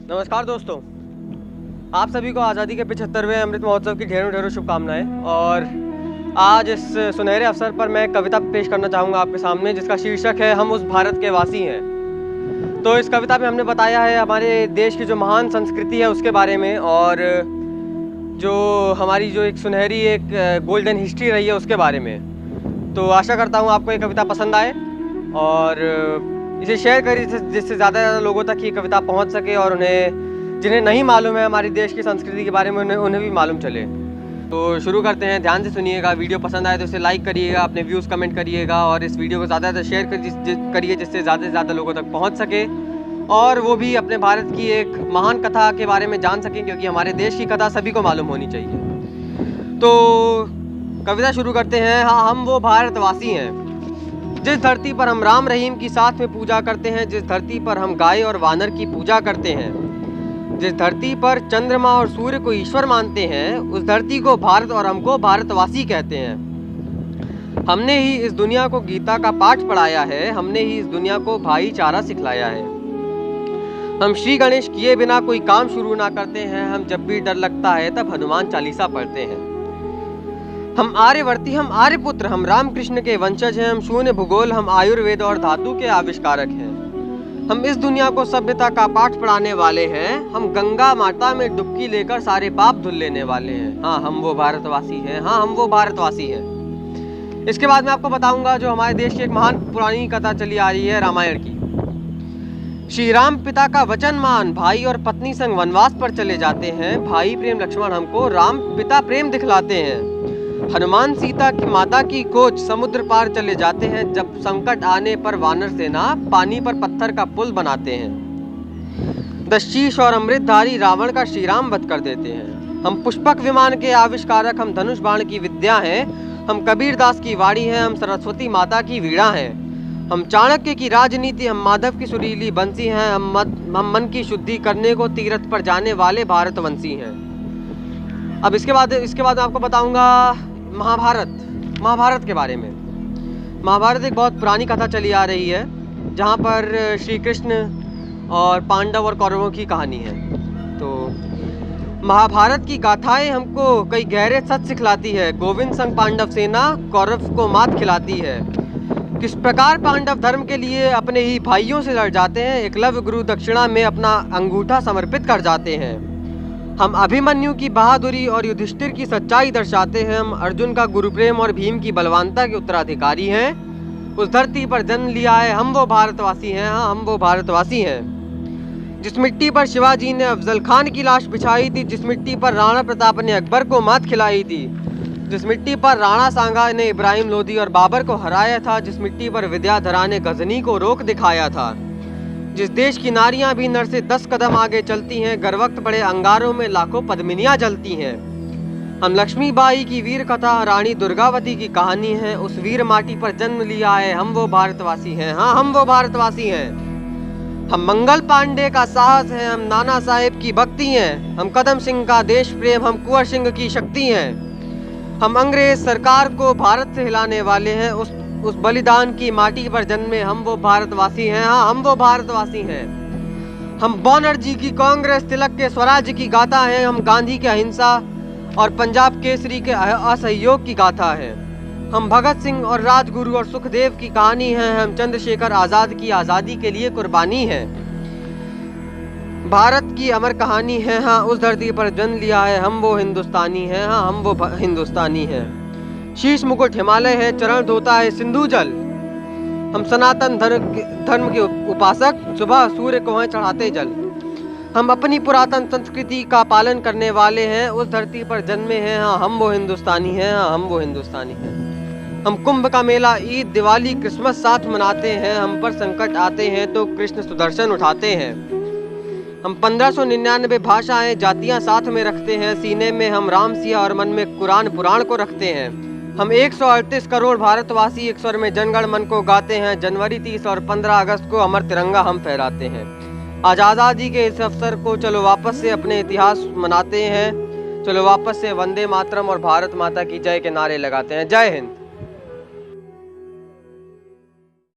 नमस्कार दोस्तों, आप सभी को आज़ादी के 75वें अमृत महोत्सव की ढेरों ढेरों शुभकामनाएं। और आज इस सुनहरे अवसर पर मैं कविता पेश करना चाहूँगा आपके सामने, जिसका शीर्षक है हम उस भारत के वासी हैं। तो इस कविता में हमने बताया है हमारे देश की जो महान संस्कृति है उसके बारे में, और जो हमारी जो एक सुनहरी एक गोल्डन हिस्ट्री रही है उसके बारे में। तो आशा करता हूँ आपको ये कविता पसंद आए और इसे शेयर करिए जिससे ज़्यादा लोगों तक ये कविता पहुंच सके, और उन्हें जिन्हें नहीं मालूम है हमारे देश की संस्कृति के बारे में उन्हें भी मालूम चले। तो शुरू करते हैं, ध्यान से सुनिएगा। वीडियो पसंद आए तो इसे लाइक करिएगा, अपने व्यूज़ कमेंट करिएगा और इस वीडियो को ज़्यादा से ज़्यादा शेयर करिए जिससे ज़्यादा से ज़्यादा लोगों तक पहुँच सके और वो भी अपने भारत की एक महान कथा के बारे में जान सकें, क्योंकि हमारे देश की कथा सभी को मालूम होनी चाहिए। तो कविता शुरू करते हैं। हाँ, हम वो भारतवासी हैं जिस धरती पर हम राम रहीम की साथ में पूजा करते हैं, जिस धरती पर हम गाय और वानर की पूजा करते हैं, जिस धरती पर चंद्रमा और सूर्य को ईश्वर मानते हैं, उस धरती को भारत और हमको भारतवासी कहते हैं। हमने ही इस दुनिया को गीता का पाठ पढ़ाया है, हमने ही इस दुनिया को भाईचारा सिखलाया है। हम श्री गणेश किए बिना कोई काम शुरू ना करते हैं, हम जब भी डर लगता है तब हनुमान चालीसा पढ़ते हैं। हम आर्यवर्ती, हम आर्यपुत्र, हम रामकृष्ण के वंशज हैं, हम शून्य भूगोल, हम आयुर्वेद और धातु के आविष्कारक हैं। हम इस दुनिया को सभ्यता का पाठ पढ़ाने वाले हैं, हम गंगा माता में डुबकी लेकर सारे पाप धुल लेने वाले हैं। हाँ, हम वो भारतवासी हैं। हाँ, हम वो भारतवासी हैं। इसके बाद मैं आपको बताऊंगा जो हमारे देश की एक महान पुरानी कथा चली आ रही है, रामायण की। श्री राम पिता का वचन मान भाई और पत्नी संग वनवास पर चले जाते हैं। भाई प्रेम लक्ष्मण हमको राम पिता प्रेम दिखलाते हैं। हनुमान सीता की माता की खोज समुद्र पार चले जाते हैं। जब संकट आने पर वानर सेना पानी पर पत्थर का पुल बनाते हैं। दशशीष और अमृतधारी रावण का श्री राम वध कर देते हैं। हम पुष्पक विमान के आविष्कारक, हम धनुष बाण की विद्या हैं, हम कबीरदास की वाणी हैं, हम सरस्वती माता की वीणा हैं। हम चाणक्य की राजनीति, हम माधव की सुरीली बंसी हैं, हम मन की शुद्धि करने को तीर्थ पर जाने वाले भारतवंशी हैं। अब इसके बाद मैं आपको बताऊंगा महाभारत के बारे में। महाभारत एक बहुत पुरानी कथा चली आ रही है, जहाँ पर श्री कृष्ण और पांडव और कौरवों की कहानी है। तो महाभारत की गाथाएं हमको कई गहरे सच सिखलाती है। गोविंद संग पांडव सेना कौरव को मात खिलाती है। किस प्रकार पांडव धर्म के लिए अपने ही भाइयों से लड़ जाते हैं। एकलव्य गुरु दक्षिणा में अपना अंगूठा समर्पित कर जाते हैं। हम अभिमन्यु की बहादुरी और युधिष्ठिर की सच्चाई दर्शाते हैं। हम अर्जुन का गुरु प्रेम और भीम की बलवानता के उत्तराधिकारी हैं। उस धरती पर जन्म लिया है, हम वो भारतवासी हैं। हाँ, हम वो भारतवासी हैं। जिस मिट्टी पर शिवाजी ने अफजल खान की लाश बिछाई थी, जिस मिट्टी पर राणा प्रताप ने अकबर को मात खिलाई थी, जिस मिट्टी पर राणा सांगा ने इब्राहिम लोदी और बाबर को हराया था, जिस मिट्टी पर विद्याधरा ने गजनी को रोक दिखाया था, जिस देश की नारियां भी नर से 10 कदम आगे चलती हैं, गर्वक्त पड़े अंगारों में लाखों पद्मिनियां जलती हैं। हम लक्ष्मीबाई की वीर कथा, रानी दुर्गावती की कहानी है। उस वीर माटी पर जन्म लिया है, हम वो भारतवासी हैं। हाँ, हम वो भारतवासी हैं। हम मंगल पांडे का साहस है, हम नाना साहेब की भक्ति हैं, हम कदम सिंह का देश प्रेम, हम कुंवर सिंह की शक्ति हैं। हम अंग्रेज सरकार को भारत से हिलाने वाले हैं। उस बलिदान की माटी पर जन्मे, हम वो भारतवासी हैं। हाँ, हम वो भारतवासी हैं। हम बनर्जी की कांग्रेस, तिलक के स्वराज्य की गाथा हैं, हम गांधी के अहिंसा और पंजाब केसरी के असहयोग की गाथा है। हम भगत सिंह और राजगुरु और सुखदेव की कहानी है, हम चंद्रशेखर आजाद की आज़ादी के लिए कुर्बानी है। भारत की अमर कहानी है। हाँ, उस धरती पर जन्म लिया है, हम वो हिंदुस्तानी हैं। हाँ, हम वो हिंदुस्तानी हैं। शीश मुकुट हिमालय है, चरण धोता है सिंधु जल। हम सनातन धर्म के उपासक, सुबह सूर्य को हैं चढ़ाते जल। हम अपनी पुरातन संस्कृति का पालन करने वाले हैं, उस धरती पर जन्मे हैं। हाँ, हम वो हिंदुस्तानी हैं। हाँ, हम वो हिंदुस्तानी हैं। हम कुंभ का मेला, ईद, दिवाली, क्रिसमस साथ मनाते हैं। हम पर संकट आते हैं तो कृष्ण सुदर्शन उठाते हैं। हम 1599 भाषाएं जातियां साथ में रखते हैं। सीने में हम राम सिया और मन में कुरान पुराण को रखते हैं। हम 138 करोड़ भारतवासी एक स्वर में जनगण मन को गाते हैं। जनवरी 30 और 15 अगस्त को अमर तिरंगा हम फहराते हैं। आज आज़ादी के इस अवसर को चलो वापस से अपने इतिहास मनाते हैं। चलो वापस से वंदे मातरम और भारत माता की जय के नारे लगाते हैं। जय हिंद।